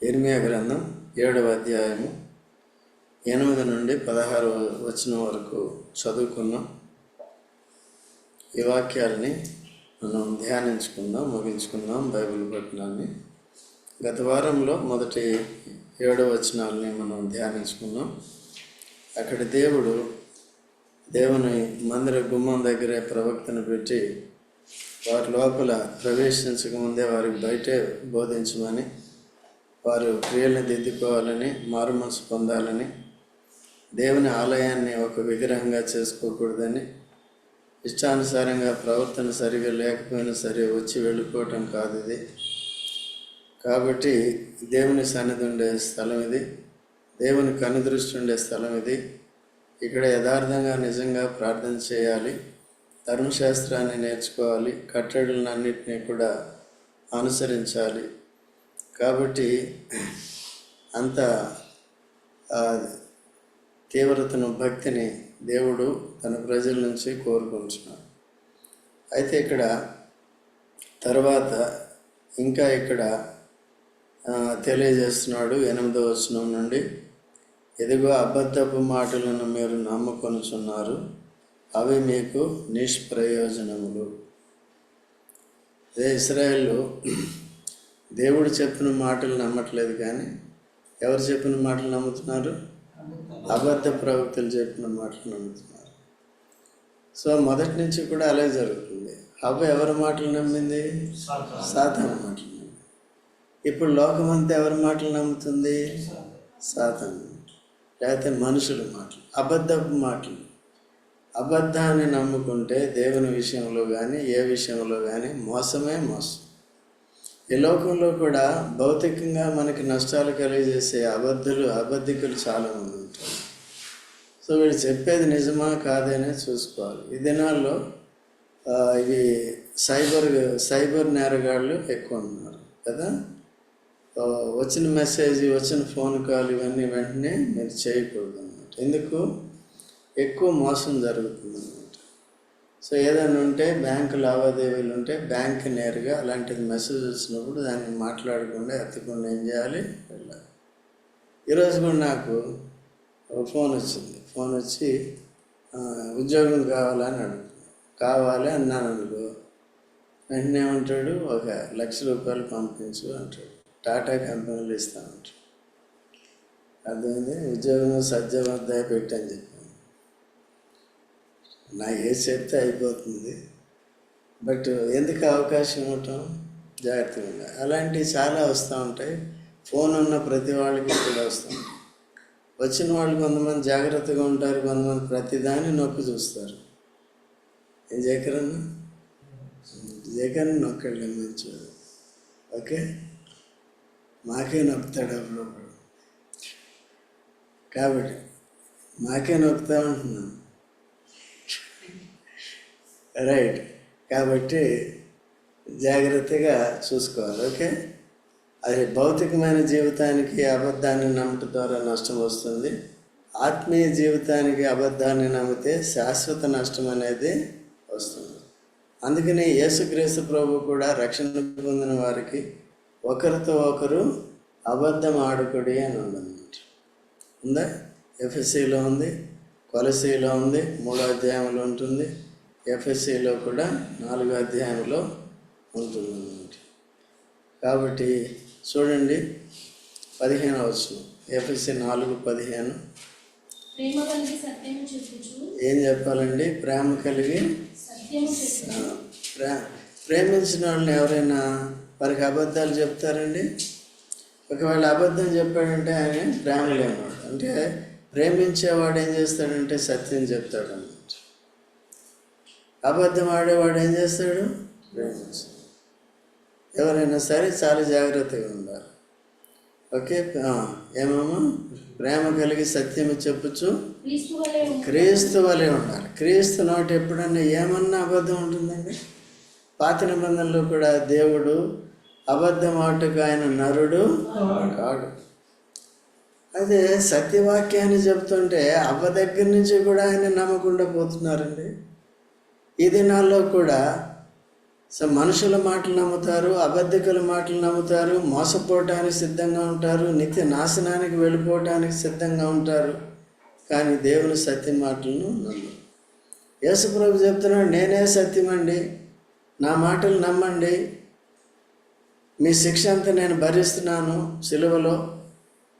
ఇర్మియా గ్రంథం 7వ అధ్యాయము 8 నుండి 16 వచనం వరకు చదువుకున్నాం. ఈ వాక్యాలని మనం ధ్యానించుకుందాం, ముగించుకుందాం బైబిల్ పట్టణాన్ని. గత వారంలో మొదటి 7 వచనాలని మనం ధ్యానించుకున్నాం. అక్కడ దేవుని మందిర గుమ్మం దగ్గరే ప్రవక్తను పెట్టి వారి లోపల ప్రవేశించకముందే వారికి బయటే బోధించమని, వారు క్రియలను దిద్దుకోవాలని, మారుమనసు పొందాలని, దేవుని ఆలయాన్ని ఒక విగ్రహంగా చేసుకోకూడదని, ఇష్టానుసారంగా ప్రవర్తన సరిగా లేకపోయినా సరే వచ్చి వెళ్ళిపోవటం కాదు ఇది. కాబట్టి దేవుని సన్నిధి ఉండే స్థలం ఇది, దేవుని కనుదృష్టి ఉండే స్థలం ఇది. ఇక్కడ యథార్థంగా నిజంగా ప్రార్థన చేయాలి, ధర్మశాస్త్రాన్ని నేర్చుకోవాలి, కట్టడలన్నింటినీ కూడా అనుసరించాలి. కాబట్టి అంత తీవ్రతను, భక్తిని దేవుడు తన ప్రజల నుంచి కోరుకుంటున్నాడు. అయితే ఇక్కడ తర్వాత ఇంకా ఇక్కడ తెలియజేస్తున్నాడు 8వ వచనం నుండి, ఇదిగో అబద్ధపు మాటలను మీరు నమ్ముకొనుచున్నారు, అవి మీకు నిష్ప్రయోజనములు. అదే ఇశ్రాయేలు దేవుడు చెప్పిన మాటలు నమ్మట్లేదు, కానీ ఎవరు చెప్పిన మాటలు నమ్ముతున్నారు? అబద్ధ ప్రవక్తలు చెప్పిన మాటలు నమ్ముతున్నారు. సో మొదటి నుంచి కూడా అలాగే జరుగుతుంది. హవ్వ ఎవరి మాటలు నమ్మింది? సాతాను మాటలు నమ్మింది. ఇప్పుడు లోకమంతా ఎవరి మాటలు నమ్ముతుంది? సాతాను, లేకపోతే మనుషుల మాటలు, అబద్ధపు మాటలు. అబద్ధాన్ని నమ్ముకుంటే దేవుని విషయంలో కానీ ఏ విషయంలో కానీ మోసమే మోసం. ఈ లోకంలో కూడా భౌతికంగా మనకి నష్టాలు కలిగజేసే అబద్ధికులు చాలామంది ఉంటారు. సో వీళ్ళు చెప్పేది నిజమా కాదనే చూసుకోవాలి. ఈ దినాల్లో ఇవి సైబర్ నేరగాళ్ళు ఎక్కువ ఉన్నారు కదా. వచ్చిన మెసేజ్, వచ్చిన ఫోన్ కాల్ ఇవన్నీ వెంటనే మీరు చేయకూడదు అన్నమాట. ఎందుకు? ఎక్కువ మోసం జరుగుతుంది అన్నమాట. సో ఏదైనా ఉంటే, బ్యాంకు లావాదేవీలు ఉంటే బ్యాంక్ నేరుగా అలాంటిది మెసేజ్ వచ్చినప్పుడు దాన్ని మాట్లాడకుండా ఎత్తకుండా ఏం చేయాలి? వెళ్ళాలి. ఈరోజు కూడా నాకు ఫోన్ వచ్చింది. ఫోన్ వచ్చి ఉద్యోగం కావాలని అడుగుతున్నాను. కావాలి అన్నాను అనుకో, వెంటనే ఏమంటాడు, 1,00,000 రూపాయలు పంపించు అంటాడు. టాటా కంపెనీలు ఇస్తామంటాడు. అర్థమైంది. ఉద్యోగం సజ్జమద్దాయ పెట్టని చెప్పాను. నా ఏది చెప్తే అయిపోతుంది, బట్ ఎందుకు అవకాశం ఇవ్వటం? జాగ్రత్తగా ఉండాలి. అలాంటివి చాలా వస్తూ ఉంటాయి. ఫోన్ ఉన్న ప్రతి వాళ్ళకి కూడా వస్తాయి. వచ్చిన వాళ్ళు కొంతమంది జాగ్రత్తగా ఉంటారు, కొంతమంది ప్రతిదాన్ని నొక్కి చూస్తారు. ఏం చేయకరన్నా నొక్కళ్ళు మంచివాడు. ఓకే, మాకే నొక్కుతాడు అప్పుడప్పుడు, కాబట్టి మాకే నొక్కుతా ఉంటున్నాను. రైట్, కాబట్టి జాగ్రత్తగా చూసుకోవాలి. ఓకే, అది భౌతికమైన జీవితానికి అబద్ధాన్ని నమ్మటం ద్వారా నష్టం వస్తుంది. ఆత్మీయ జీవితానికి అబద్ధాన్ని నమ్మితే శాశ్వత నష్టం అనేది వస్తుంది. అందుకని యేసుక్రీస్తు ప్రభు కూడా రక్షణ పొందిన వారికి ఒకరితో ఒకరు అబద్ధం ఆడుకుడి అని ఉందన్నమాట. ఉందా? ఎఫ్ఎస్సిలో ఉంది, కొలసీలో ఉంది, 3వ అధ్యాయంలో ఉంటుంది, ఎఫ్ఎస్సిలో కూడా 4వ అధ్యాయంలో ఉంటుందన్నమాట. కాబట్టి చూడండి 15వ వచనం, ఎఫ్ఎస్సి 4:15. ఏం చెప్పాలండి? ప్రేమ కలిగి ప్రేమించిన వాళ్ళని ఎవరైనా వారికి అబద్ధాలు చెప్తారండి? ఒకవేళ అబద్ధం చెప్పాడంటే ఆయన ప్రేమ లేనివాడు. అంటే ప్రేమించేవాడు ఏం చేస్తాడంటే సత్యం చెప్తాడు అన్నమాట. అబద్ధం ఆడేవాడు ఏం చేస్తాడు? ప్రేమించాడు. ఎవరైనా సరే చాలా జాగ్రత్తగా ఉండాలి. ఓకే, ఏమమ్మా? ప్రేమ కలిగి సత్యము చెప్పుచు క్రీస్తు వలె ఉండాలి. క్రీస్తు నోటి ఎప్పుడన్నా ఏమన్నా అబద్ధం ఉంటుందండి? పాత నిబంధనలో కూడా దేవుడు అబద్ధం ఆటకు ఆయన నరుడు కాడు. అదే సత్యవాక్యాన్ని చెప్తుంటే అవ్వ దగ్గర నుంచి కూడా ఆయన నమ్మకుండా పోతున్నారండి. ఈ దినాల్లో కూడా సో మనుషుల మాటలు నమ్ముతారు, అబద్ధికుల మాటలు నమ్ముతారు, మోసపోవటానికి సిద్ధంగా ఉంటారు, నిత్య నాశనానికి వెళ్ళిపోవటానికి సిద్ధంగా ఉంటారు. కానీ దేవుని సత్య మాటలను నమ్మరు. యేసుప్రభు చెప్తున్నాడు, నేనే సత్యమండి, నా మాటలు నమ్మండి, మీ శిక్ష అంతా నేను భరిస్తున్నాను సిలువలో,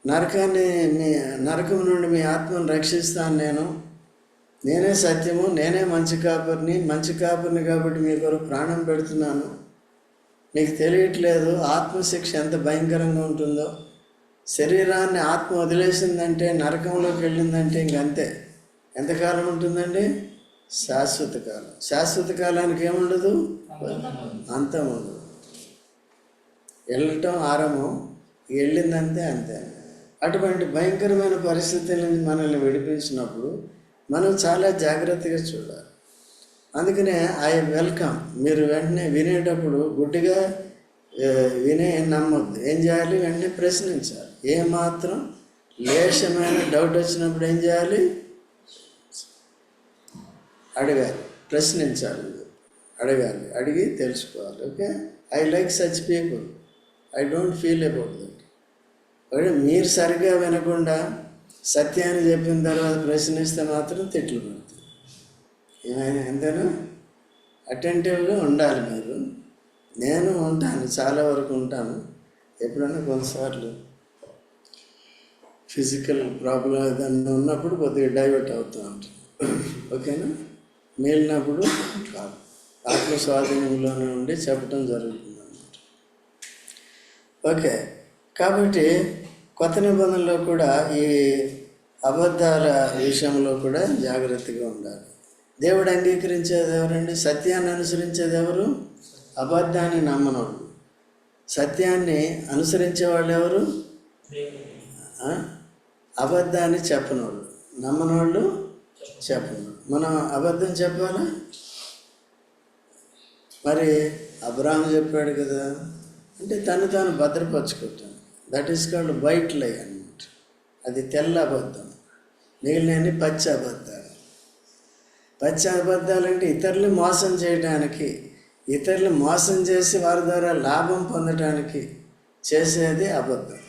నరకం నుండి మీ ఆత్మను రక్షిస్తాను, నేనే సత్యము, నేనే మంచి కాపరిని కాబట్టి మీ కొరకు ప్రాణం పెడుతున్నాను. మీకు తెలియట్లేదు ఆత్మశిక్ష ఎంత భయంకరంగా ఉంటుందో. శరీరాన్ని ఆత్మ వదిలేసిందంటే, నరకంలోకి వెళ్ళిందంటే ఇంకంతే. ఎంతకాలం ఉంటుందండి? శాశ్వత కాలం. శాశ్వత కాలానికి ఏముండదు, అంతం ఉండదు. వెళ్ళటం ఆరంభం, వెళ్ళిందంతే అంతే. అటువంటి భయంకరమైన పరిస్థితుల నుంచి మనల్ని విడిపించినప్పుడు మనం చాలా జాగ్రత్తగా చూడాలి. అందుకనే ఐ వెల్కమ్. మీరు వెంటనే వినేటప్పుడు గుడ్డిగా వినే నమ్మొద్దు. ఏం చేయాలి? వెంటనే ప్రశ్నించాలి. ఏమాత్రం లేశమైన డౌట్ వచ్చినప్పుడు ఏం చేయాలి? అడగాలి, ప్రశ్నించాలి, అడిగి తెలుసుకోవాలి. Okay, I like such people, I don't feel about that. మీరు సరిగ్గా వినకుండా సత్యాన్ని చెప్పిన తర్వాత ప్రశ్నిస్తే మాత్రం తిట్లు పడుతుంది. ఏమైనా ఎంతైనా అటెంటివ్గా ఉండాలి మీరు. నేను ఉంటాను, చాలా వరకు ఉంటాను. ఎప్పుడైనా కొన్నిసార్లు ఫిజికల్ ప్రాబ్లం ఏదన్నా ఉన్నప్పుడు కొద్దిగా డైవర్ట్ అవుతూ ఉంటుంది. ఓకేనా? మేలినప్పుడు కాదు, ఆత్మ స్వాధీనంలోనే ఉండి చెప్పడం జరుగుతుంది అన్నమాట. ఓకే, కాబట్టి కొత్త నిబంధనలో కూడా ఈ అబద్ధాల విషయంలో కూడా జాగ్రత్తగా ఉండాలి. దేవుడు అంగీకరించేది ఎవరండి? సత్యాన్ని అనుసరించేది ఎవరు? అబద్ధాన్ని నమ్మనోళ్ళు. సత్యాన్ని అనుసరించే వాళ్ళు ఎవరు? అబద్ధాన్ని చెప్పనోళ్ళు. నమ్మనోళ్ళు చెప్పనోళ్ళు. మనం అబద్ధం చెప్పాలా? మరి అబ్రాహాము చెప్పాడు కదా, అంటే తాను భద్రపరచుకుంటాను. దట్ ఈస్ కాల్డ్ వైట్ లై అన్నమాట. అది తెల్ల అబద్ధం. మిగిలినవి పచ్చి అబద్ధాలు. పచ్చి అబద్ధాలు అంటే ఇతరులు మోసం చేయడానికి, ఇతరులు మోసం చేసి వారి ద్వారా లాభం పొందడానికి చేసేది అబద్ధం.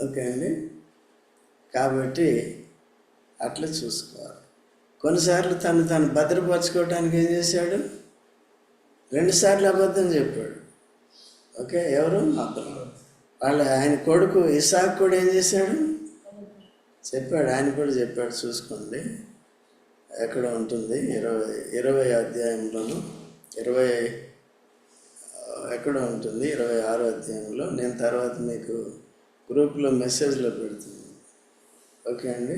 ఓకే అండి, కాబట్టి అట్లా చూసుకోవాలి. కొన్నిసార్లు తను భద్రపరచుకోవడానికి ఏం చేశాడు? 2 సార్లు అబద్ధం చెప్పాడు. ఓకే, ఎవరు? అబ్రహాము. ఆయన కొడుకు ఇస్సాకు కూడా ఏం చేశాడు? చెప్పాడు. ఆయన కూడా చెప్పాడు. చూసుకోండి, ఎక్కడ ఉంటుంది? 20 అధ్యాయంలోను, ఎక్కడ ఉంటుంది? 26వ అధ్యాయంలో. నేను తర్వాత మీకు గ్రూప్లో మెసేజ్లో పెడుతున్నాను. ఓకే అండి.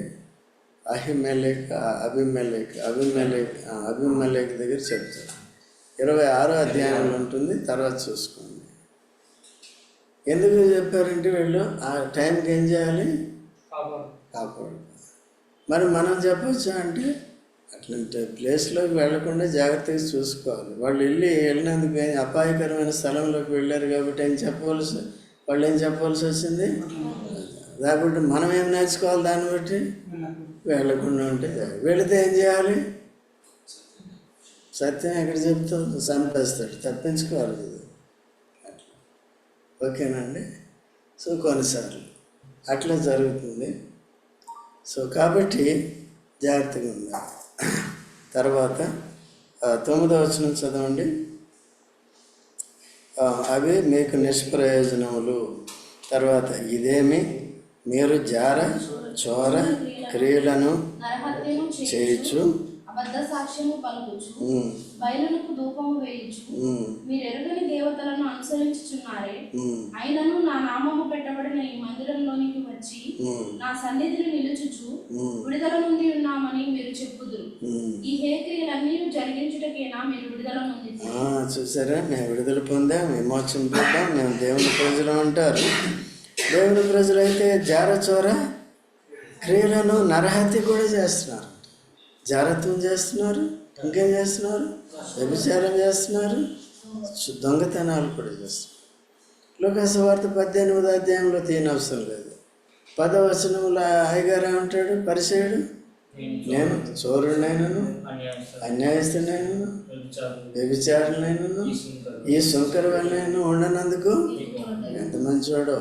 అభిమెలెక్ దగ్గర చెప్తారు. 26వ అధ్యాయంలో ఉంటుంది, తర్వాత చూసుకోండి. ఎందుకు చెప్పారంటే వీళ్ళు ఆ టైంకి ఏం చేయాలి? కాపాడు. మరి మనం చెప్పొచ్చు అంటే అట్లాంటి ప్లేస్లోకి వెళ్లకుండా జాగ్రత్తగా చూసుకోవాలి. వాళ్ళు వెళ్ళినందుకు అపాయకరమైన స్థలంలోకి వెళ్ళారు కాబట్టి వాళ్ళు ఏం చెప్పవలసి వచ్చింది? కాబట్టి మనం ఏం నేర్చుకోవాలి? దాన్ని బట్టి వెళ్ళకుండా ఉంటే, వెళితే ఏం చేయాలి? సత్యం ఎక్కడ చెప్తాడు? చంపేస్తాడు, తప్పించుకోవాలి కదా. అట్లా ఓకేనండి. సో కొన్నిసార్లు అట్లా జరుగుతుంది. సో కాబట్టి జాగ్రత్తగా ఉండాలి. తర్వాత 9వ వచనం చదవండి. అవి మీకు నిష్ప్రయోజనములు. తర్వాత ఇదేమి మీరు జార చోర క్రియలను చేయొచ్చు, అబద్ధ సాక్ష్యము పలుకుచు, బయలునకు ధూపము వేయుచు, మీరెరుగని దేవతలను అనుసరించుచున్నారే, అయినను నా నామము పెట్టబడిన ఈ మందిరంలోనికి వచ్చి నా సన్నిధిని నిలుచుచు విడుదల నుండి ఉన్నామని మీరు చెప్పుదురు. ఈ హేక్రియలన్నీ జరిగించుటకేనా మీరు విడుదల నుండి? చూసారా, మేము విడుదల పొందాం, విమోచన పొందాం, మేము దేవుని ప్రజలు అంటారు. దేవుని ప్రజలైతే జారచోర క్రియలను, నరహత్య కూడా చేస్తున్నారు, జారత్వం చేస్తున్నారు, ఇంకేం చేస్తున్నారు? వ్యభిచారం చేస్తున్నారు, దొంగతనాలు కూడా చేస్తున్నారు. లోకాసు సువార్త 18వ అధ్యాయంలో తీయనవసరం లేదు. 10వ వచనంలో అయ్యగారు ఏమంటాడు? పరిచయుడు నేను చోరునైనను, అన్యాయస్తునైనను, వ్యభిచారులైనను, ఈ సుంకర వలన ఉండనందుకు ఎంత మంచివాడో.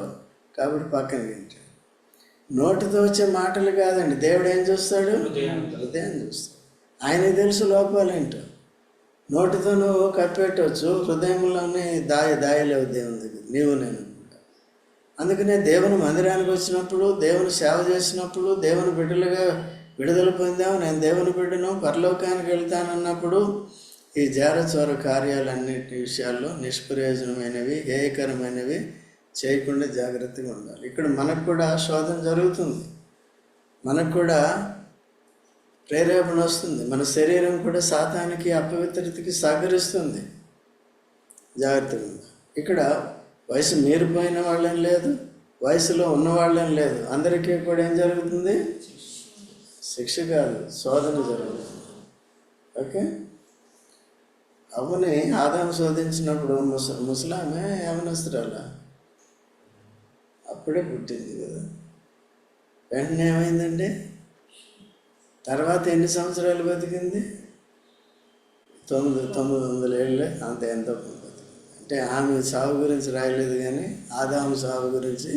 కాబట్టి పక్కన వింటాడు. నోటితో వచ్చే మాటలు కాదండి, దేవుడు ఏం చూస్తాడు? హృదయాన్ని చూస్తాడు. ఆయనకి తెలుసు లోపాలేంటో. నోటితో నువ్వు కప్పెట్టవచ్చు, హృదయంలోనే దాయలేవు దేవుని దగ్గర, నీవు నేను కూడా. అందుకనే దేవుని మందిరానికి వచ్చినప్పుడు, దేవుని సేవ చేసినప్పుడు, దేవుని బిడ్డలుగా విడుదల పొందాము, నేను దేవుని బిడ్డను, పరలోకానికి వెళ్తానన్నప్పుడు ఈ జారచోర కార్యాలన్నిటి విషయాల్లో నిష్ప్రయోజనమైనవి, హేయకరమైనవి చేయకుండా జాగ్రత్తగా ఉండాలి. ఇక్కడ మనకు కూడా శోధన జరుగుతుంది, మనకు కూడా ప్రేరేపణ వస్తుంది, మన శరీరం కూడా సాతానికి, అపవిత్రతకి సహకరిస్తుంది. జాగ్రత్తగా ఉండాలి. ఇక్కడ వయసు మీరిపోయిన వాళ్ళని లేదు, వయసులో ఉన్నవాళ్ళని లేదు, అందరికీ కూడా ఏం జరుగుతుంది? శిక్ష కాదు, శోధన జరుగుతుంది. ఓకే. అవుని ఆదాము శోధించినప్పుడు ముసలామె యవనస్తురాల అప్పుడే పుట్టింది కదా. వెంటనే ఏమైందండి? తర్వాత ఎన్ని సంవత్సరాలు బతికింది? 900 ఏళ్ళే, అంత ఎంతో బతికింది. అంటే ఆమె సాగు గురించి రాయలేదు, కానీ ఆదాము సాగు గురించి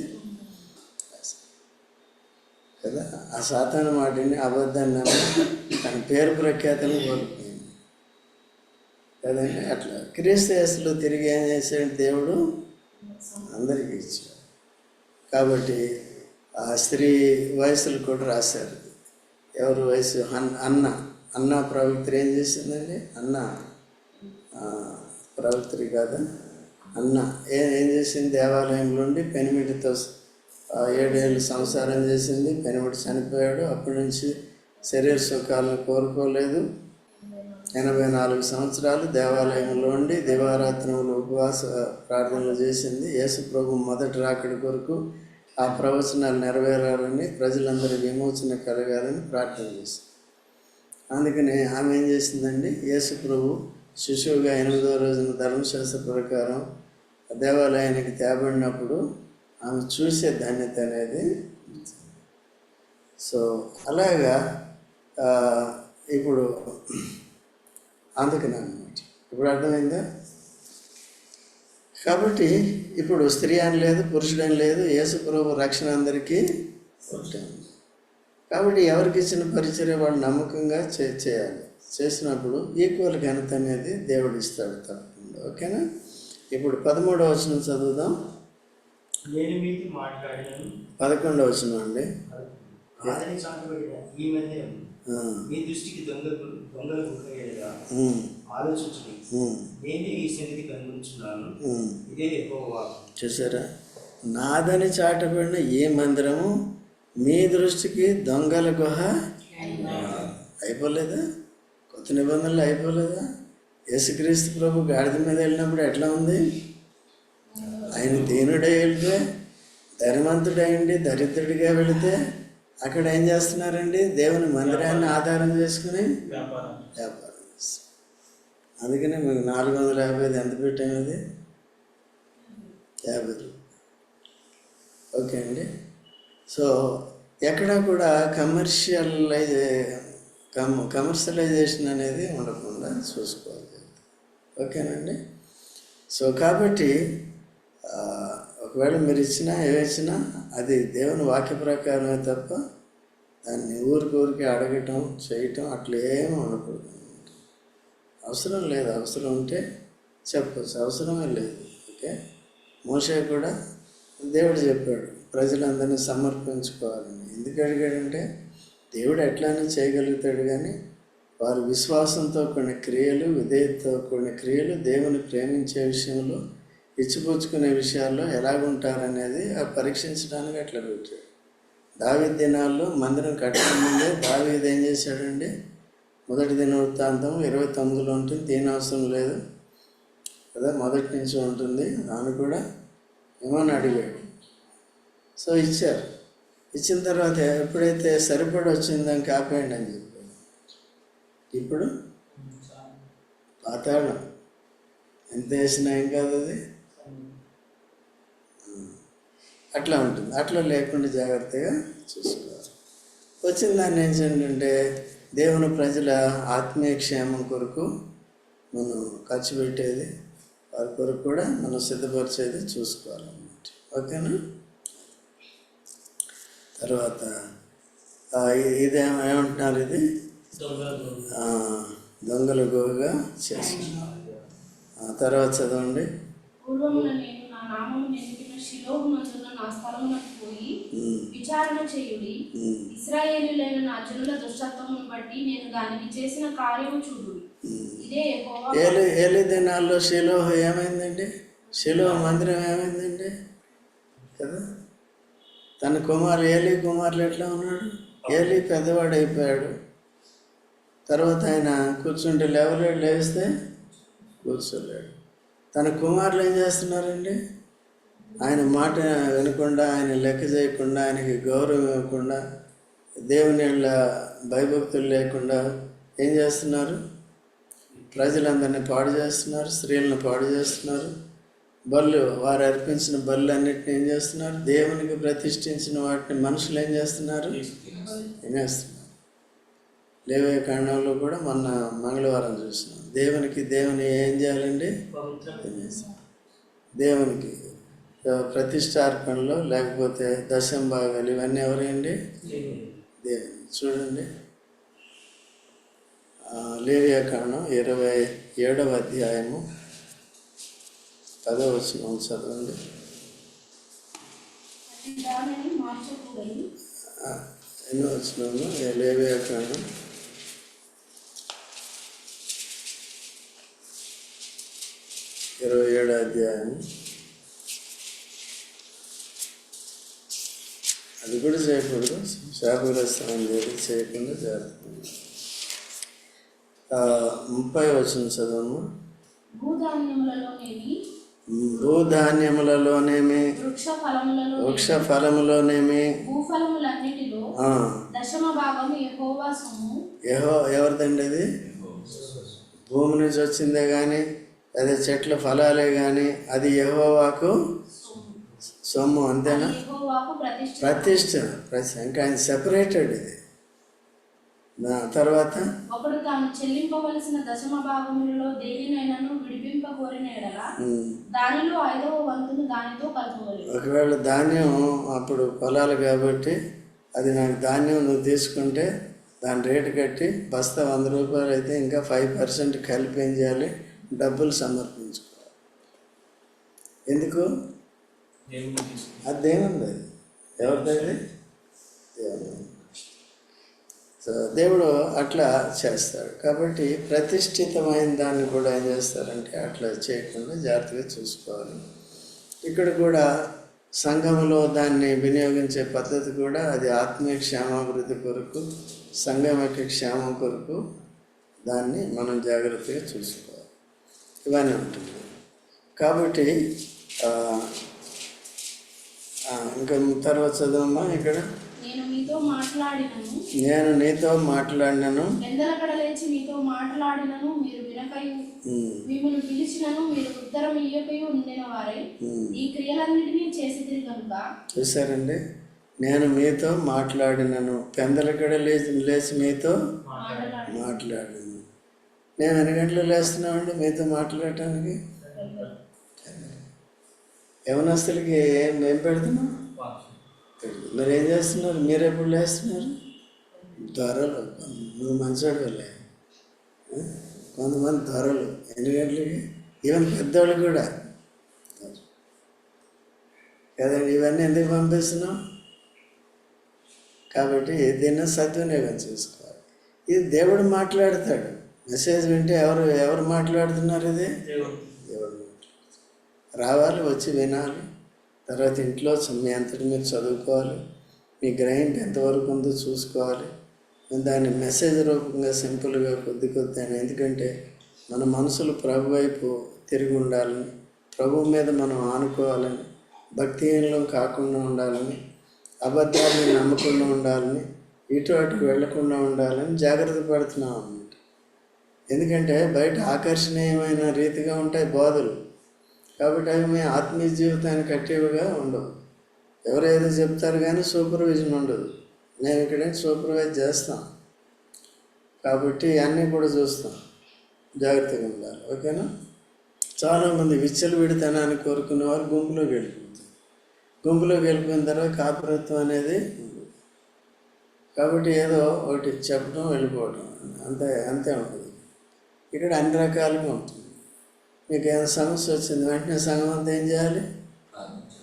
కదా. ఆ సాతాను మాటని, అబద్ధాన్ని తన పేరు ప్రఖ్యాతను కోల్పోయింది కదండి. అట్లా క్రీస్తు యేసులో తిరిగి ఏం చేశాడు? దేవుడు అందరికీ ఇచ్చాడు. కాబట్టి ఆ స్త్రీ వయసులు కూడా రాశారు. ఎవరు వయసు? అన్న ప్రవక్త్రి ఏం చేసిందండి? ప్రవక్త్రి కాదా, అన్న ఏం చేసింది? దేవాలయంలో ఉండి పెనిమిటితో 7 ఏళ్ళు సంసారం చేసింది. పెనిమిటి చనిపోయాడు. అప్పటి నుంచి శరీర సుఖాలను కోరుకోలేదు. 84 సంవత్సరాలు దేవాలయంలో ఉండి దివారాత్రములు ఉపవాస ప్రార్థనలు చేసింది. యేసు ప్రభు మొదటి రాకడి కొరకు ఆ ప్రవచనాలు నెరవేరాలని, ప్రజలందరి విమోచన కలగాలని ప్రార్థన చేసింది. అందుకని ఆమె ఏం చేసిందండి? యేసు ప్రభు శిశువుగా 8వ రోజున ధర్మశాస్త్ర ప్రకారం దేవాలయానికి తేబడినప్పుడు ఆమె చూసే ధన్యత అనేది. సో అలాగా ఇప్పుడు అందుకని అన్నమాట. ఇప్పుడు అర్థమైందా? కాబట్టి ఇప్పుడు స్త్రీ అని లేదు, పురుషుడు అని లేదు, యేసు ప్రభు రక్షణ అందరికీ ఉంటుంది. కాబట్టి ఎవరికి ఇచ్చిన పరిచర్య వాళ్ళు నమ్మకంగా చేయాలి. చేసినప్పుడు ఈక్వల్ ఘనత అనేది దేవుడు ఇస్తాడు తప్పకుండా. ఓకేనా? ఇప్పుడు 13వ వచనం చదువుదాం. 11వ వచనం అండి. మీ దృష్టికి దొంగలు ఆలోచించుడి, నేనే ఈ సంగతి కనుగొనుచున్నాను, ఇదే యెహోవా. చూసారా? నాదని చాటబడిన ఈ మందిరము మీ దృష్టికి దొంగల గుహ అయిపోలేదా? కొత్త నిబంధనలు అయిపోలేదా? యేసుక్రీస్తు ప్రభు గాడిద మీద వెళ్ళినప్పుడు ఎట్లా ఉంది? ఆయన దీనుడై వెళ్తే, ధనవంతుడైండి దరిద్రుడిగా వెళితే అక్కడ ఏం చేస్తున్నారండి? దేవుని మందిరాన్ని ఆధారం చేసుకుని వ్యాపారం చేస్తారు. అందుకనే మీకు 450 ఎంత పెట్టామది? 50. ఓకే అండి. సో ఎక్కడ కూడా కమర్షియలైజేషన్ అనేది ఉండకుండా చూసుకోవాలి. ఓకేనండి. సో కాబట్టి ఒకవేళ మీరు ఇచ్చినా ఏమిచ్చినా అది దేవుని వాక్య ప్రకారమే తప్ప దాన్ని ఊరికి అడగటం చేయటం అట్లా ఏమీ ఉండకూడదు. అవసరం లేదు. అవసరం ఉంటే చెప్పచ్చు, అవసరమే లేదు. ఓకే. మోషే కూడా దేవుడు చెప్పాడు ప్రజలందరినీ సమర్పించుకోవాలని. ఎందుకు అడిగాడంటే దేవుడు ఎట్లానే చేయగలుగుతాడు, కానీ వారి విశ్వాసంతో కొన్ని క్రియలు, విధేయతతో కొన్ని క్రియలు, దేవుని ప్రేమించే విషయంలో, ఇచ్చిపుచ్చుకునే విషయాల్లో ఎలాగుంటారనేది పరీక్షించడానికి అట్లా పెట్టాడు. దావీదు దినాల్లో మందిరం కట్టక ముందే దావీదు ఏం చేశాడండి? మొదటి దినవృత్తాంతం 29లో ఉంటుంది, దీని అవసరం లేదు కదా, మొదటి నుంచి ఉంటుంది. దాన్ని కూడా ఏమని అడిగాడు. సో ఇచ్చారు. ఇచ్చిన తర్వాత ఎప్పుడైతే సరిపడి వచ్చిందని ఆపేయండి అని చెప్పాడు. ఇప్పుడు పాతాళం ఎంత వేసినా ఏం కాదు, అది అట్లా ఉంటుంది. అట్లా లేకుండా జాగ్రత్తగా చూసుకోవాలి. వచ్చిన దాన్ని ఏంటంటే దేవుని ప్రజల ఆత్మీయ క్షేమం కొరకు మనం ఖర్చు పెట్టేది, వారి కొరకు కూడా మనం సిద్ధపరిచేది చూసుకోవాలన్నమాట. ఓకేనా? తర్వాత ఏమంటున్నారు, ఇది దొంగల గోగా చేస్తున్నారు. తర్వాత చదవండి. పూర్వమున నేను నా నామము నిలిపిన షిలోహునందున నా స్థలమునకు పోయి విచారణ చేయుడి. ఇశ్రాయేలీయులైన నా జనుల దుష్టత్వమును బట్టి నేను దానికి చేసిన కార్యము చూడుడి. ఇదే యెహోవా. ఏలి దినాల్లో షిలోహు ఏమైందండి? షిలోహు మందిరం ఏమైందండి కదా? తన ఏలి కుమారులు ఎట్లా ఉన్నాడు? ఏలి పెద్దవాడు అయిపోయాడు. తర్వాత ఆయన కూర్చుంటే లేవలేడు, లేస్తే కూర్చోలేడు. తన కుమారులు ఏం చేస్తున్నారండి? ఆయన మాట వినకుండా, ఆయన లెక్క చేయకుండా, ఆయనకి గౌరవం ఇవ్వకుండా, దేవుని భయభక్తులు లేకుండా ఏం చేస్తున్నారు? ప్రజలందరినీ పాడు చేస్తున్నారు, స్త్రీలను పాడు చేస్తున్నారు. వారు అర్పించిన బళ్ళు అన్నిటిని ఏం చేస్తున్నారు? దేవునికి ప్రతిష్ఠించిన వాటిని మనుషులు ఏం చేస్తున్నారు? వినేస్తున్నారు. లేవీయ కాండంలో కూడా మొన్న మంగళవారం చూసినాం. దేవుని ఏం చేయాలండి? దేవునికి ప్రతిష్టార్పణలో లేకపోతే దశం భాగాలు ఇవన్నీ ఎవరండి? దేవుని. చూడండి, లేవీయ కాండం 27వ అధ్యాయము 10వ వచనం చదవండి. ఎన్నో వచనము? లేవీయ కాండం 27వ అధ్యాయం. అది కూడా చేయకూడదు, శాపగ్రస్తం చేయకుండా జాగ్రత్త. 30వ వచనం చదవము. భూధాన్యములలోనేమి వృక్ష ఫలములోనేమి ఎవరిదండి అది? భూమి నుంచి వచ్చిందే కానీ, అదే చెట్ల ఫలాలే కానీ, అది యెహోవాకు సొమ్ము. అంతేనా? ప్రతిష్ఠ. ఇంకా ఆయన సెపరేటెడ్ ఇది. తర్వాత ఒకడు తాను చెల్లింపవలసిన దశమ భాగములలో దేనినైనాను విడిపింపగోరిన యెడల దానిలో 5వ వంతును దానితో కలుపుకోవాలి. ఒకవేళ ధాన్యం అప్పుడు పొలాలు కాబట్టి అది నాకు ధాన్యం నువ్వు తీసుకుంటే దాని రేటు కట్టి బస్తా 100 రూపాయలు అయితే ఇంకా 5% కలిపి ఏం చేయాలి? డబ్బులు సమర్పించుకోవాలి. ఎందుకు? అది దేవుంది. ఎవరిది? దేవుడు. దేవుడు అట్లా చేస్తాడు. కాబట్టి ప్రతిష్ఠితమైన దాన్ని కూడా ఏం చేస్తారంటే అట్లా చేయకుండా జాగ్రత్తగా చూసుకోవాలి. ఇక్కడ కూడా సంఘంలో దాన్ని వినియోగించే పద్ధతి కూడా అది ఆత్మీయ క్షేమాభివృద్ధి కొరకు, సంఘం యొక్క క్షేమం కొరకు దాన్ని మనం జాగ్రత్తగా చూసుకోవాలి. ఇవన్నీ ఉంటుంది. కాబట్టి ఇంకా తర్వాత చదవమ్మా. ఇక్కడ నేను నీతో మాట్లాడినను పెందలకడ లేచి మీతో మాట్లాడినను మీరు వినకయు, మిమ్మల్ని పిలిచినను మీరు ఉత్తరం ఇయ్యకయు ఉండిన వారై ఈ క్రియలన్నిటినీ చేసితిరి కనుక. చూసారండి, నేను మీతో మాట్లాడినను, పెందలకడ లేచి మీతో మాట్లాడినను. మేము ఎన్ని గంటలు లేస్తున్నామండి మీతో మాట్లాడటానికి? యవనస్తులకి ఏం పెడుతున్నాం? మీరు ఏం చేస్తున్నారు? మీరు ఎప్పుడు లేస్తున్నారు? త్వరలు. నువ్వు మంచోడు వెళ్ళే, కొంతమంది త్వరలు. ఎన్ని గంటలకి? ఈవెన్ పెద్దవాళ్ళు కూడా కదండి. ఇవన్నీ ఎందుకు పంపిస్తున్నాం? కాబట్టి దీన్ని సద్వినియోగం చేసుకోవాలి. ఇది దేవుడు మాట్లాడతాడు. మెసేజ్ వింటే ఎవరు మాట్లాడుతున్నారు? ఇది దేవుడు మాట్లాడుతాడు. రావాలి, వచ్చి వినాలి. తర్వాత ఇంట్లో మీ అంతటి మీరు చదువుకోవాలి. మీ గ్రహింపు ఎంతవరకు ఉందో చూసుకోవాలి. దాన్ని మెసేజ్ రూపంగా సింపుల్గా కొద్ది అయినా, ఎందుకంటే మన మనసులు ప్రభు వైపు తిరిగి ఉండాలని, ప్రభు మీద మనం ఆనుకోవాలని, భక్తిహీనం కాకుండా ఉండాలని, అబద్ధాలను నమ్మకుండా ఉండాలని, ఇటు అటు వెళ్లకుండా ఉండాలని జాగ్రత్త పడుతున్నాం అన్నమాట. ఎందుకంటే బయట ఆకర్షణీయమైన రీతిగా ఉంటాయి బోధలు. కాబట్టి అవి మీ ఆత్మీయ జీవితానికి కట్టేవిగా ఉండవు. ఎవరేదో చెప్తారు కానీ సూపర్విజన్ ఉండదు. మేము ఇక్కడ సూపర్వైజ్ చేస్తాం కాబట్టి అన్నీ కూడా చూస్తాం, జాగ్రత్తగా ఉండాలి. ఓకేనా? చాలామంది విచ్చలవిడితనాన్ని కోరుకునే వారు గుంపులోకి వెళ్ళిపోతారు. గుంపులోకి వెళ్ళిపోయిన తర్వాత కాపురత్వం అనేది ఉంది. కాబట్టి ఏదో ఒకటి చెప్పడం వెళ్ళిపోవడం అంతే ఉంటుంది. ఇక్కడ అన్ని రకాలుగా ఉంటుంది. మీకు ఏదైనా సమస్య వచ్చింది వెంటనే సంఘం అంతా ఏం చేయాలి?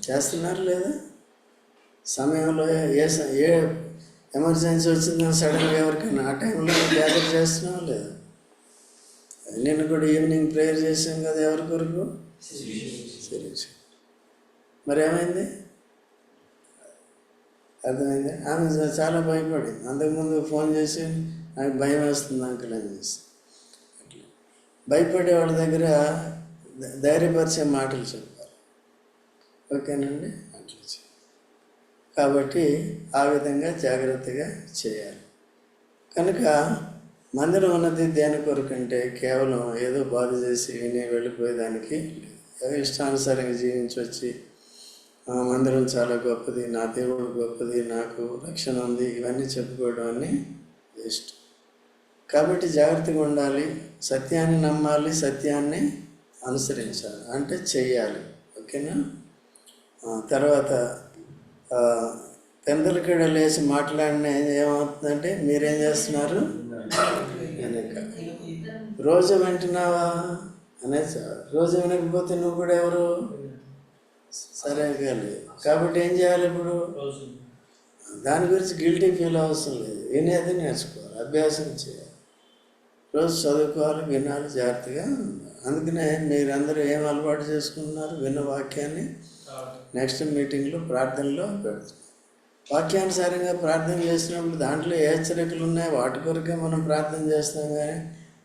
చేస్తున్నారు లేదా? సమయంలో ఏ ఎమర్జెన్సీ వచ్చిందని సడన్గా ఎవరికైనా ఆ టైంలో గ్యాదర్ చేస్తున్నాం లేదా? నిన్న కూడా ఈవినింగ్ ప్రేయర్ చేసాం కదా, ఎవరి కొరకు? శిరీష్. మరి ఏమైంది? అర్థమైంది. ఆమె చాలా భయపడింది. అంతకుముందు ఫోన్ చేసి నాకు భయం వేస్తుంది అంకుల్ అని చేసి, అట్లా భయపడే వాళ్ళ దగ్గర ధైర్యపరిచే మాటలు చెప్పాలి. ఓకేనండి? అట్లా కాబట్టి ఆ విధంగా జాగ్రత్తగా చేయాలి. కనుక మందిరం ఉన్నది దేని కొరకంటే కేవలం ఏదో బాధ చేసి విని వెళ్ళిపోయేదానికి లేదు. ఇష్టానుసారంగా జీవించి వచ్చి మందిరం చాలా గొప్పది, నా దేవుడు గొప్పది, నాకు రక్షణ ఉంది, ఇవన్నీ చెప్పుకోవడం అని వేస్ట్. కాబట్టి జాగ్రత్తగా ఉండాలి, సత్యాన్ని నమ్మాలి, సత్యాన్ని అనుసరించాలి, అంటే చెయ్యాలి. ఓకేనా? తర్వాత పెందలకడ లేచి మాట్లాడిన ఏమవుతుందంటే మీరేం చేస్తున్నారు? వెనక రోజు వింటున్నావా అనేది. రోజు వినకపోతే నువ్వు కూడా ఎవరు? సరే లేదు. కాబట్టి ఏం చేయాలి ఇప్పుడు? దాని గురించి గిల్టీ ఫీల్ అవసరం లేదు. వినేది నేర్చుకోవాలి, అభ్యాసం చేయాలి, రోజు చదువుకోవాలి, వినాలి, జాగ్రత్తగా ఉండాలి. అందుకనే మీరందరూ ఏం అలవాటు చేసుకుంటున్నారు? విన్న వాక్యాన్ని నెక్స్ట్ మీటింగ్లో ప్రార్థనలో పెడుతున్నారు. వాక్యానుసారంగా ప్రార్థన చేసినప్పుడు దాంట్లో ఏ హెచ్చరికలు ఉన్నాయి వాటి కొరకే మనం ప్రార్థన చేస్తాం. కానీ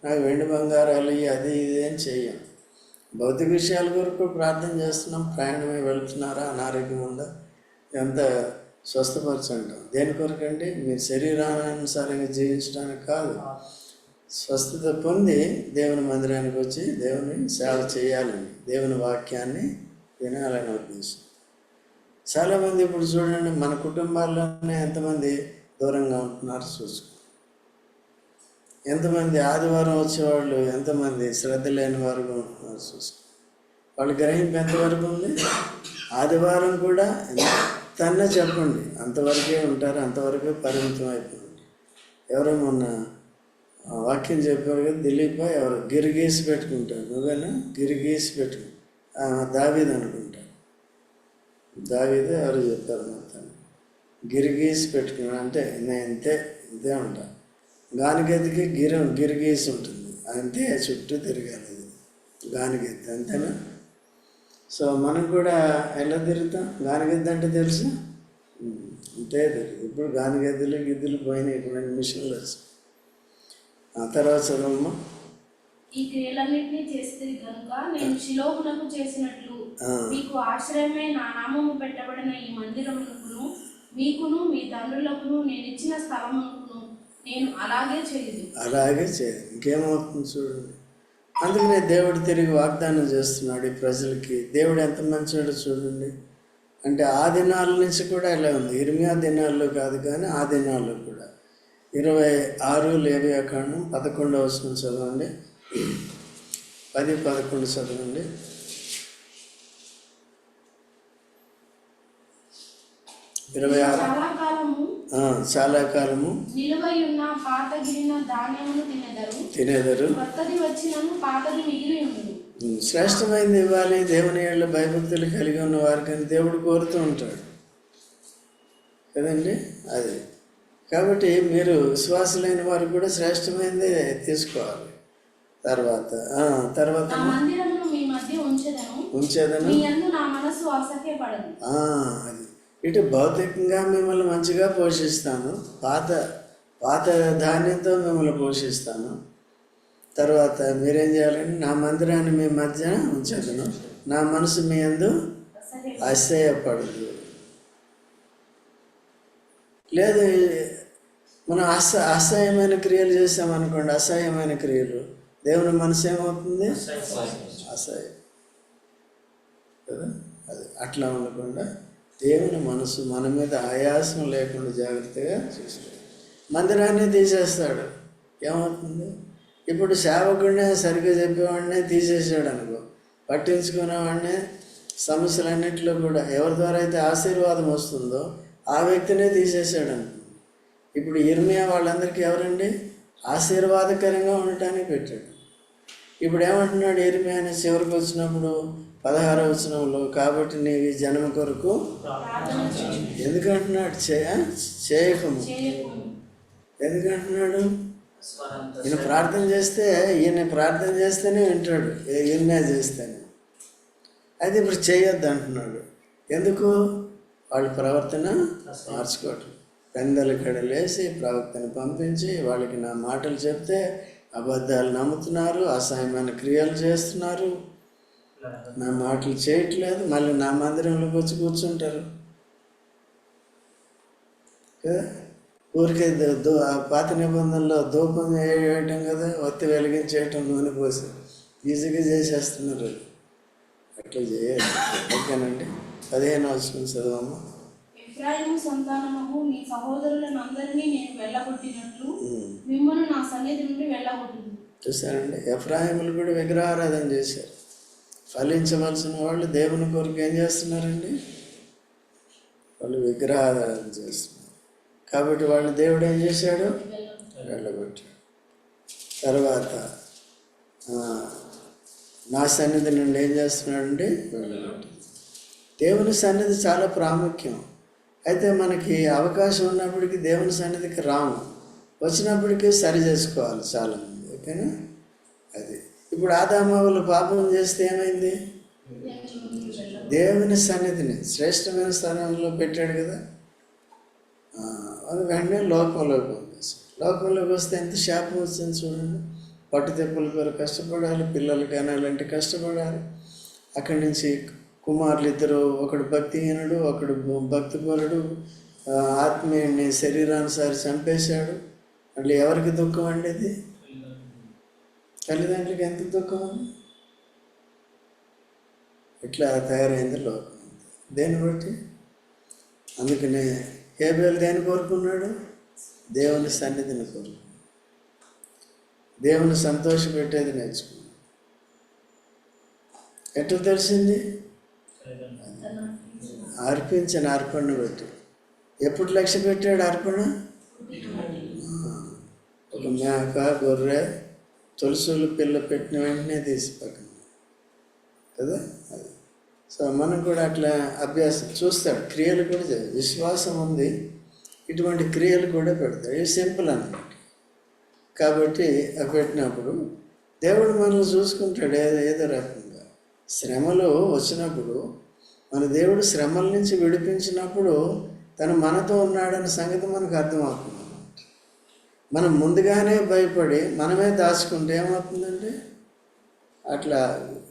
నాకు వెండి బంగారాలు అది ఇది అని చెయ్యం. భౌతిక విషయాల కొరకు ప్రార్థన చేస్తున్నాం. ప్రయాణమే వెళుతున్నారా, అనారోగ్యం ఉందా, ఎంత స్వస్థపరచంటాం. దేని కొరకండి? మీరు శరీరానుసారంగా జీవించడానికి కాదు, స్వస్థత పొంది దేవుని మందిరానికి వచ్చి దేవుని సేవ చేయాలని, దేవుని వాక్యాన్ని వినాలని ఉద్దేశం. చాలామంది ఇప్పుడు చూడండి, మన కుటుంబాల్లోనే ఎంతమంది దూరంగా ఉంటున్నారు చూసుకో. ఎంతమంది ఆదివారం వచ్చేవాళ్ళు ఎంతమంది శ్రద్ధ లేని వారు ఉంటున్నారు చూసుకో. వాళ్ళ గ్రహింపు ఎంతవరకు ఉంది? ఆదివారం కూడా ఎంతన్నా చెప్పండి, అంతవరకే ఉంటారు, అంతవరకే పరిమితం అయిపోయింది. ఎవరో మొన్న వాక్యం చెప్పారు కదా, దిలీప్ ఎవరు గిరిగీసి పెట్టుకుంటారు, నువ్వేనా గిరిగీసి పెట్టుకుంటా, దావీదు అనుకుంటా, దావీదు ఎవరు చెప్పారు మొత్తం గిరిగీసి పెట్టుకున్నాడు. అంటే నేను ఇంతే ఉంటా. గానిగెద్దుకి గిరిగీసి ఉంటుంది, అంతే చుట్టూ తిరగాలి గానిగెద్దు, అంతేనా? సో మనం కూడా ఎలా తిరుగుతాం? గానిగెద్దు అంటే తెలుసు, అంతే తిరుగు. ఇప్పుడు గానిగెద్దులు గిద్దులు పోయినాయి, ఇప్పుడు మిషన్లు వచ్చాయి. ఆ తర్వాత చదవమ్మా. ఈ క్రియలన్నింటినీ చేస్తే కనుక నేను షిలోహునకు చేసినట్లు మీకు ఆశ్రయమే నా నామము పెట్టబడిన ఈ మందిరమునకును మీకును మీ తండ్రులకును నేను ఇచ్చిన స్థలమునకును నేను అలాగే చేయదు. ఇంకేమవుతుంది చూడండి. అందుకనే దేవుడు తిరిగి వాగ్దానం చేస్తున్నాడు ఈ ప్రజలకి. దేవుడు ఎంత మంచివాడో చూడండి. అంటే ఆ దినాల నుంచి కూడా ఇలా ఉంది. ఇర్మియా దినాల్లో కాదు కానీ ఆ దినాల్లో కూడా. 26 లేవియాకాండం 11వ వచనం చదవండి. 10-11 చదవండి. చాలా కాలము నిలువయున్న పాతగిరిన ధాన్యమును తినెదరు, కొత్తది వచ్చినను పాతది మిగిలి ఉండును. శ్రేష్టమైనది ఇవ్వాలి. దేవుని ఏళ్ళ భయభక్తులు కలిగి ఉన్న వారికి దేవుడు కోరుతూ ఉంటాడు కదండి. అది కాబట్టి మీరు విశ్వాసులైన వారు కూడా శ్రేష్టమైనది తీసుకోవాలి. తర్వాత ఉంచేదను అది ఇటు భౌతికంగా మిమ్మల్ని మంచిగా పోషిస్తాను, పాత ధాన్యంతో మిమ్మల్ని పోషిస్తాను. తర్వాత మీరేం చేయాలంటే నా మందిరాన్ని మీ మధ్య ఉంచేదను, నా మనసు మీ యందు అసహ్యపడదు. లేదు మనం అసహ్యమైన క్రియలు చేసామనుకోండి, అసహ్యమైన క్రియలు, దేవుని మనసు ఏమవుతుంది? అసహ్యం కదా. అది అట్లా ఉండకుండా దేవుని మనసు మన మీద ఆయాసం లేకుండా జాగ్రత్తగా చూస్తాడు. మందిరాన్ని తీసేస్తాడు, ఏమవుతుంది? ఇప్పుడు సేవకుడినే సరిగ్గా చెప్పేవాడినే తీసేసాడు అనుకో, పట్టించుకునేవాడినే సమస్యలన్నింటిలో కూడా ఎవరి ద్వారా అయితే ఆశీర్వాదం వస్తుందో ఆ వ్యక్తినే తీసేసాడు అనుకో. ఇప్పుడు ఇర్మియా వాళ్ళందరికీ ఎవరండి? ఆశీర్వాదకరంగా ఉండటానికి పెట్టాడు. ఇప్పుడు ఏమంటున్నాడు ఇర్మియా అని చివరికి వచ్చినప్పుడు 16వ వచనంలో, కాబట్టి నీవు ఈ జన్మ కొరకు ఎందుకంటున్నాడు? చేయకము. ఎందుకంటున్నాడు? ఈయన ప్రార్థన చేస్తేనే వింటాడు, ఇర్మియా చేస్తేనే. అయితే ఇప్పుడు చేయొద్దు అంటున్నాడు. ఎందుకు? వాళ్ళ ప్రవర్తన మార్చుకోవటం. పెందల కడలేసి ప్రవక్తను పంపించి వాళ్ళకి నా మాటలు చెప్తే అబద్ధాలు నమ్ముతున్నారు, అసహ్యమైన క్రియలు చేస్తున్నారు, నా మాటలు చేయట్లేదు, మళ్ళీ నా మందిరంలోకి వచ్చి కూర్చుంటారు కదా. ఊరికే పాత నిబంధనలో ధూపం వేయటం కదా, ఒత్తి వెలిగించేయటం, నూనె పోసి ఈజీగా చేసేస్తున్నారు. అట్లా చేయాలి. ఓకేనండి. 15వ వచనం చదవమ్మా. ఎఫ్రాయిము సంతానము మీ సహోదరులను అందరినీ నేను వెళ్ళగొట్టినట్లు మిమ్మల్ని నా సన్నిధి నుండి వెళ్ళగొట్టింది. చూసారండి, ఎఫ్రాయిములు కూడా విగ్రహారాధన చేశారు. ఫలించవలసిన వాళ్ళు దేవుని కొరకు ఏం చేస్తున్నారండి? వాళ్ళు విగ్రహారాధన చేస్తున్నారు. కాబట్టి వాళ్ళు దేవుడు ఏం చేశాడు? వెళ్ళగొట్టాడు. తర్వాత నా సన్నిధి నుండి ఏం చేస్తున్నాడండి? వెళ్ళగొట్టాడు. దేవుని సన్నిధి చాలా ప్రాముఖ్యం. అయితే మనకి అవకాశం ఉన్నప్పటికీ దేవుని సన్నిధికి రాము, వచ్చినప్పటికీ సరి చేసుకోవాలి చాలామంది. ఓకేనా? అది ఇప్పుడు ఆదామవ్వలు పాపం చేస్తే ఏమైంది? దేవుని సన్నిధిని శ్రేష్టమైన స్థానంలో పెట్టాడు కదా, అది వెంటనే లోకంలోకి పంపేస్తాడు. లోకంలోకి వస్తే ఎంత శాపం వచ్చింది చూడండి. పట్టుదెప్పుల కొరకు కష్టపడాలి, పిల్లలు కనాలంటే కష్టపడాలి. అక్కడి నుంచి కుమారులు ఇద్దరు, ఒకడు భక్తిహీనుడు, ఒకడు భక్తిపరుడు, ఆత్మీయుడిని శరీరానుసారి చంపేశాడు. అట్లా ఎవరికి దుఃఖం అండి? ఇది తల్లిదండ్రులకి ఎంత దుఃఖం అండి? ఇట్లా తయారైంది లోకం. దేన్ని బట్టి? అందుకనే హేబేలు దేని కోరుకున్నాడు? దేవుని సన్నిధిని కోరుకున్నాడు. దేవుని సంతోషపెట్టేది నేర్చుకున్నాడు. ఎట్లా తెలిసింది? అర్పించిన అర్పణ పెట్టి. ఎప్పుడు లక్ష్య పెట్టాడు అర్పణ? ఒక మేక, గొర్రె, తులసులు పిల్ల పెట్టిన వెంటనే తీసి పక్కన కదా. అది సో మనం కూడా అట్లా అభ్యాసం చూస్తాడు. క్రియలు కూడా విశ్వాసం ఉంది, ఇటువంటి క్రియలు కూడా పెడతాడు. ఇవి సింపుల్ అన్నమాట. కాబట్టి అవి పెట్టినప్పుడు దేవుడు మనల్ని చూసుకుంటాడు ఏదో రకంగా. శ్రమలు వచ్చినప్పుడు మన దేవుడు శ్రమల నుంచి విడిపించినప్పుడు తను మనతో ఉన్నాడన్న సంగతి మనకు అర్థమవుతుంది. మనం ముందుగానే భయపడి మనమే దాచుకుంటే ఏమవుతుందంటే అట్లా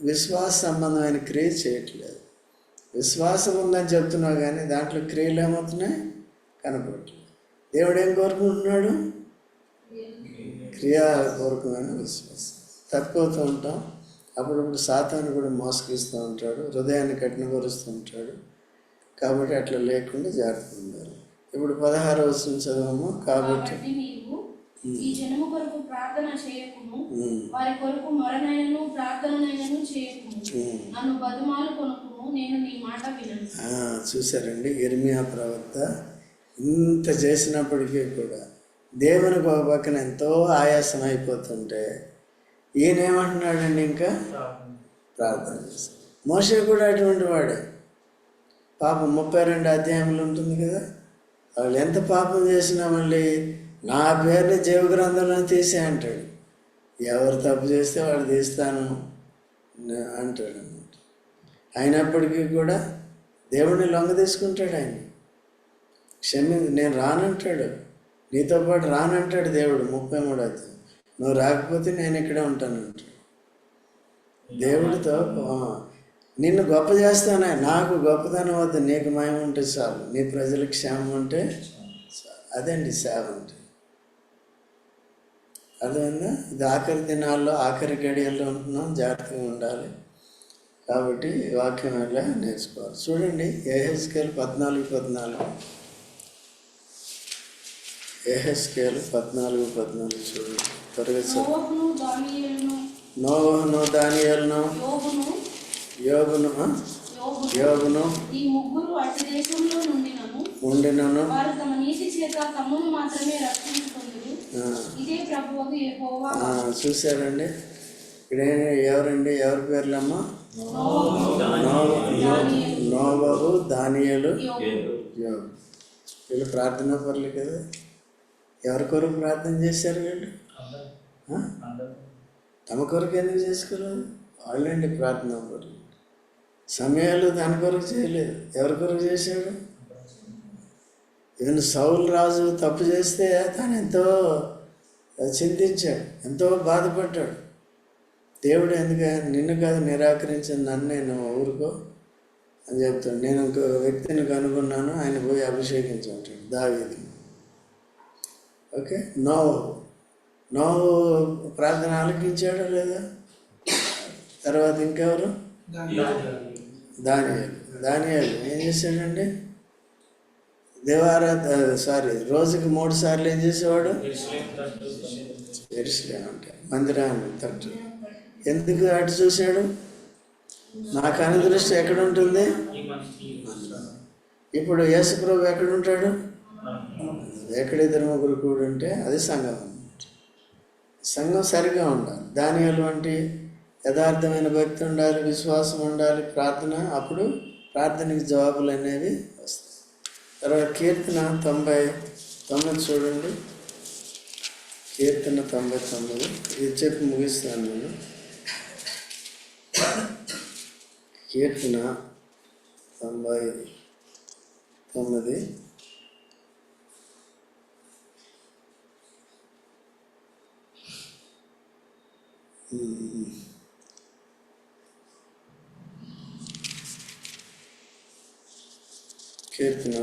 విశ్వాస సంబంధమైన క్రియ చేయట్లేదు. విశ్వాసం ఉందని చెప్తున్నావు కానీ దాంట్లో క్రియలు ఏమవుతున్నాయి? కనపడట్లేదు. దేవుడు ఏం కోరుకుంటున్నాడు? క్రియాపూర్వకమైన విశ్వాసం. తప్పిపోతూ ఉంటాం. అప్పుడప్పుడు సాతాను కూడా మోసగిస్తూ ఉంటాడు, హృదయాన్ని కఠినపరుస్తూ ఉంటాడు. కాబట్టి అట్లా లేకుండా జాగ్రత్త ఉండాలి. ఇప్పుడు 16వ వచనం చదవము. కాబట్టి ఈ జనము కొరకు ప్రార్థన చేయకుము, వారి కొరకు మొరనైనను ప్రార్థననైనను చేయకుము, నన్ను బదుమాలు కొనుకుము, నేను నీ మాట వినను. చూసారండి, ఇర్మియా ప్రవక్త ఇంత చేసినప్పటికీ కూడా దేవుని పక్కన ఎంతో ఆయాసం అయిపోతుంటే ఈయన ఏమంటున్నాడండి? ఇంకా ప్రార్థన చేస్తాడు. మోషే కూడా అటువంటి వాడే. పాపం 32 అధ్యాయంలో ఉంటుంది కదా. వాళ్ళు ఎంత పాపం చేసినా మళ్ళీ నా పేరుని జీవ గ్రంథంలో తీసే అంటాడు. ఎవరు తప్పు చేస్తే వాడు తీస్తాను అంటాడు అన్నమాట. అయినప్పటికీ కూడా దేవుడిని లొంగ తీసుకుంటాడు. ఆయన నేను రానంటాడు, నీతో పాటు రానంటాడు దేవుడు. 33 అధ్యాయం. నువ్వు రాకపోతే నేను ఇక్కడే ఉంటానంటాడు. దేవుడితో నిన్ను గొప్ప చేస్తానే, నాకు గొప్పతనం వద్దు, నీకు మహిమ ఉంటే చాలు, నీ ప్రజలకు క్షేమం ఉంటే చాలు. అదండి సేవ అంటే. అదేవిధంగా ఇది ఆఖరి దినాల్లో ఆఖరి గడియల్లో ఉంటున్నాం, జాగ్రత్తగా ఉండాలి. కాబట్టి ఈ వాక్యం వల్ల నేర్చుకోవాలి. చూడండి యెహెజ్కేలు 14:14. యెహెజ్కేలు 14:14 చూడండి. త్వరగా నోవహును దానియేలును నోవహును దానియేలును యోబును యోబును ఈ ముగ్గురు అట్టి దేశంలో ఉండినను వారు తమ నీతి చేత తమను మాత్రమే రక్షించుకొందురు. ఇదే ప్రభువకు యెహోవా. చూశారండి, ఇక్కడ ఎవరండి, ఎవరి పేర్లమ్మా? నోవహు, దానియేలు, యోబు. వీళ్ళు ప్రార్థనా పరులు కదా. ఎవరి కొరకు ప్రార్థన చేశారు వీళ్ళు? తమ కొరకు ఎందుకు చేసుకోలేదు? వాళ్ళండి ప్రార్థనా పరులు. సమయాలు దాని కొరకు చేయలేదు. ఎవరి కొరకు చేశాడు? ఈవెన్ సౌలు రాజు తప్పు చేస్తే తాను ఎంతో చింతించాడు, ఎంతో బాధపడ్డాడు. దేవుడు ఎందుకు నిన్ను కాదు నిరాకరించిన నన్ను నేను ఊరుకో అని చెప్తాడు. నేను ఇంకో వ్యక్తిని కనుగొన్నాను, ఆయన పోయి అభిషేకించాడు దావీదు. ఓకే, నోహు ప్రార్థన ఆలకించాడా లేదా? తర్వాత ఇంకెవరు? దానియేలు ఏం చేశాడండి? రోజుకి 3 సార్లు ఏం చేసేవాడు? యెరూషలేము అంటే మందిరాన్ని తట్టు. ఎందుకు అటు చూశాడు? నాకు అనుదృష్టి ఎక్కడ ఉంటుంది? ఇప్పుడు యేసుప్రభు ఎక్కడ ఉంటాడు? ఎక్కడ 2-3 కూడి ఉంటే అది సంఘం అన్నమాట. సంఘం సరిగా ఉండాలి. దానియేలు వంటి యథార్థమైన భక్తి ఉండాలి, విశ్వాసం ఉండాలి, ప్రార్థన. అప్పుడు ప్రార్థనకి జవాబులు అనేవి వస్తాయి. తర్వాత కీర్తన 99 చూడండి. కీర్తన 99 ఇది చెప్పి ముగిస్తాను నేను. కీర్తన 99 కీర్తన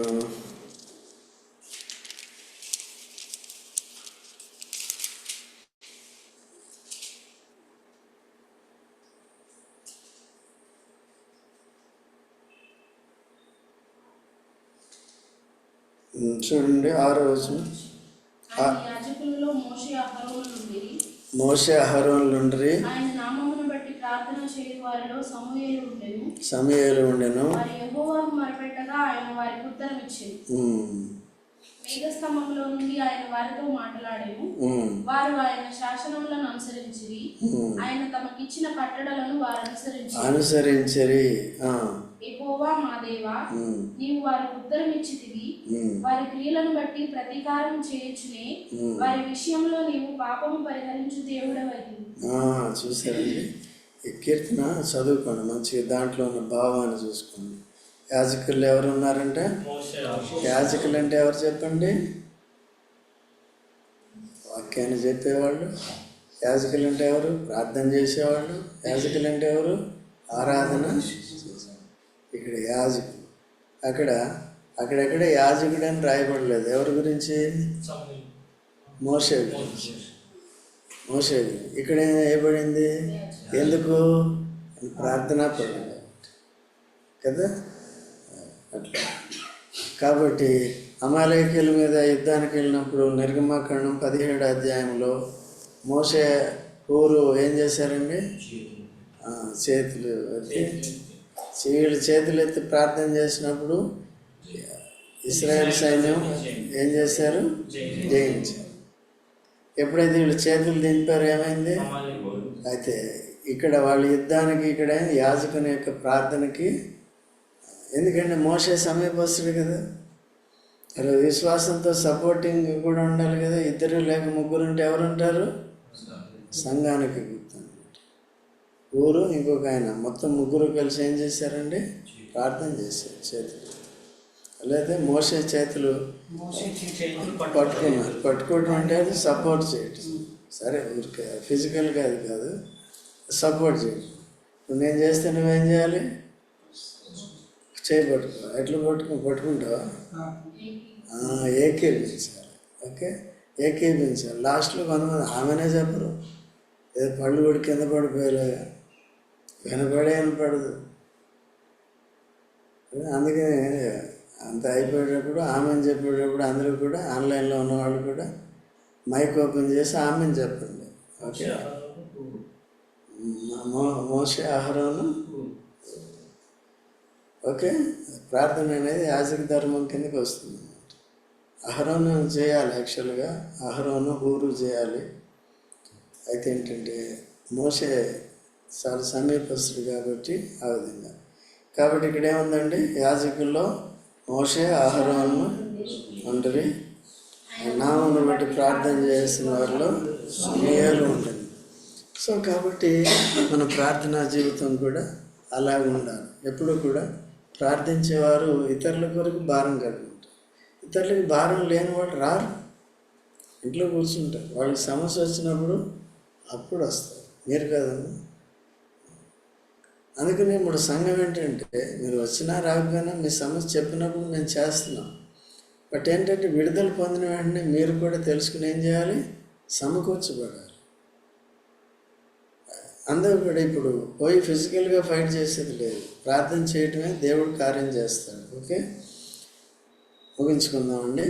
చూడండి 6వ వచనం. యాజకులలో మోషే అహరోనులుండ్రి. ఆయన నామమును బట్టి ప్రార్థన చేయు వారిలో సమూయేలు ఉండెను. వారు యెహోవాకు మొరపెట్టగా ఆయన వారికి ఉత్తరం ఇచ్చెను. మేఘస్తంభంలో నుండి ఆయన వారితో మాట్లాడెను. వారు ఆయన శాసనములను అనుసరించిరి. ఆయన తమకిచ్చిన కట్టడలను వారు అనుసరించిరి. యెహోవా మా దేవా, నీవు వారికి ఉత్తరం ఇచ్చితివి. వారి క్రియలను బట్టి ప్రతీకారం చేయుచునే వారి విషయంలో నీవు పాపము పరిహరించు దేవుడవైతివి. చూసారండి, ఈ కీర్తన చదువుకోండి మంచిగా. దాంట్లో ఉన్న భావాన్ని చూసుకోండి. యాజకులు ఎవరు ఉన్నారంటే? యాజకులు అంటే ఎవరు చెప్పండి? వాక్యాన్ని చెప్పేవాళ్ళు. యాజకులు అంటే ఎవరు? ప్రార్థన చేసేవాళ్ళు. యాజకులు అంటే ఎవరు? ఆరాధన. ఇక్కడ యాజకుడు. అక్కడెక్కడ యాజకుడు అని రాయబడలేదు. ఎవరి గురించి? మోషే గురించి. ఇక్కడ ఏబడింది? ఎందుకు? ప్రార్థనా పరుడు కదా. అట్లా కాబట్టి అమాలేకీయుల మీద యుద్ధానికి వెళ్ళినప్పుడు నిర్గమాకాండం 17వ అధ్యాయంలో మోషే ఊరు ఏం చేశారండి? చేతులు ఎత్తి ప్రార్థన చేసినప్పుడు ఇశ్రాయేల్ సైన్యం ఏం చేశారు? జయించారు. ఎప్పుడైతే వీళ్ళు చేతులు దింపారు ఏమైంది? అయితే ఇక్కడ వాళ్ళ యుద్ధానికి ఇక్కడ యాజకుని యొక్క ప్రార్థనకి, ఎందుకంటే మోషే సమీపస్తుడు కదా, విశ్వాసంతో సపోర్టింగ్ కూడా ఉండాలి కదా. 2 లేక 3 ఉంటే ఎవరు ఉంటారు? సంఘానికి గుర్తు అనమాట. ఊరు ఇంకొక ఆయన, మొత్తం 3 కలిసి ఏం చేశారండి? ప్రార్థన చేశారు. చేతులు లేదా మోషే చేతులు పట్టుకోవడం అంటే అది సపోర్ట్ చేయటం. సరే, ఊరికే ఫిజికల్గా అది కాదు, సపోర్ట్ చేయటం. ఇప్పుడు నేను చేస్తే నువ్వేం చేయాలి? చేయి పట్టుకో. ఎట్లా పట్టుకుంటావా? ఏకీపించాలి. ఓకే, ఏకీపించాలి. లాస్ట్లో కొంతమంది ఆమెనే చెప్పరు, ఏదో పళ్ళు కూడా కింద పడిపోయేలాగా వినపడదు. అందుకే అంత అయిపోయేటప్పుడు ఆమెను చెప్పేటప్పుడు అందరూ కూడా ఆన్లైన్లో ఉన్నవాళ్ళు కూడా మైక్ ఓపెన్ చేసి ఆమెను చెప్పండి. ఓకే, మోషే అహరోను. ఓకే, ప్రార్థన అనేది యాజక ధర్మం కిందకి వస్తుంది. అహరోను చేయాలి, యాక్చువల్గా అహరోను హూరు చేయాలి. అయితే ఏంటంటే మోషే చాలా సమీపస్తుడు కాబట్టి ఆ విధంగా. కాబట్టి ఇక్కడ ఏముందండి, యాజకుల్లో మోషే అహరోను ఉంటుంది. నామమును బట్టి ప్రార్థన చేసిన వారిలో మేలు ఉంటుంది. సో కాబట్టి మన ప్రార్థనా జీవితం కూడా అలాగే ఉండాలి. ఎప్పుడు కూడా ప్రార్థించేవారు ఇతరుల కొరకు భారం కలిగి ఉంటారు. ఇతరులకు భారం లేని వాళ్ళు రారు, ఇంట్లో కూర్చుంటారు. వాళ్ళకి సమస్య వచ్చినప్పుడు అప్పుడు వస్తారు, మీరు కదమ్మా. అందుకని ఇప్పుడు సంఘం ఏంటంటే మీరు వచ్చినా రాకపోయినా మీ సమస్య చెప్పినప్పుడు మేము చేస్తున్నాం. బట్ ఏంటంటే విడుదల పొందిన వెంటనే మీరు కూడా తెలుసుకుని ఏం చేయాలి, సమకూర్చబడాలి. అందరూ కూడా ఇప్పుడు పోయి ఫిజికల్గా ఫైట్ చేసేది లేదు, ప్రార్థన చేయటమే దేవుడు కార్యం చేస్తాడు. ఓకే, ముగించుకుందామండి.